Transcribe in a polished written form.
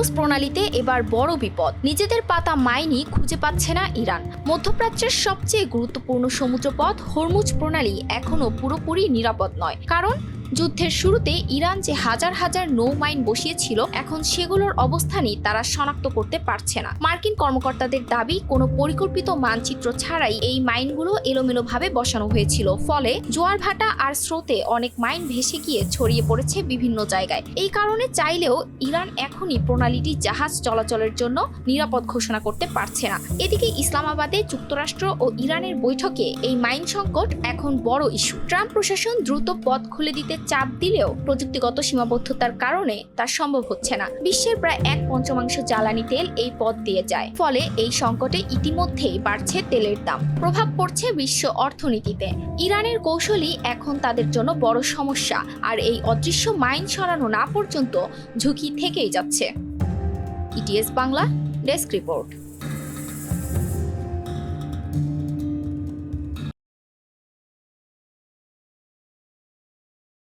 Hormuz প্রণালীতে এবার বড় বিপদ। নিজেদের পাতা মাইনই খুঁজে পাচ্ছে না ইরান। মধ্যপ্রাচ্যের সবচেয়ে গুরুত্বপূর্ণ সমুদ্রপথ হরমুজ প্রণালী এখনও পুরোপুরি নিরাপদ নয়। কারণ যুদ্ধের শুরুতে ইরান যে হাজার হাজার নৌ মাইন বসিয়েছিল, এখন সেগুলোর অবস্থানই তারা শনাক্ত করতে পারছে না। মার্কিন কর্মকর্তাদের দাবি, কোনো পরিকল্পিত মানচিত্র ছাড়াই এই মাইনগুলো এলোমেলোভাবে বসানো হয়েছিল। ফলে জোয়ার ভাটা আর স্রোতে অনেক মাইন ভেসে গিয়ে ছড়িয়ে পড়েছে বিভিন্ন জায়গায়। এই কারণে চাইলেও ইরান এখনই প্রণালীটি জাহাজ চলাচলের জন্য নিরাপদ ঘোষণা করতে পারছে না। এদিকে ইসলামাবাদে যুক্তরাষ্ট্র ও ইরানের বৈঠকে এই মাইন সংকট এখন বড় ইস্যু। ট্রাম্প প্রশাসন দ্রুত পথ খুলে দিতে চাপ দিলেও প্রযুক্তিগত সীমাবদ্ধতার কারণে তা সম্ভব হচ্ছে না। বিশ্বের প্রায় 1/5 জ্বালানি তেল এই পথ দিয়ে যায়। ফলে এই সংকটে ইতিমধ্যেই বাড়ছে তেলের দাম। প্রভাব পড়ছে বিশ্ব অর্থনীতিতে। ইরানের কৌশলই এখন তাদের জন্য বড় সমস্যা। আর এই অদৃশ্য মাইন সরানো না পর্যন্ত ঝুঁকি থেকেই যাচ্ছে। ETS Bangla desk report.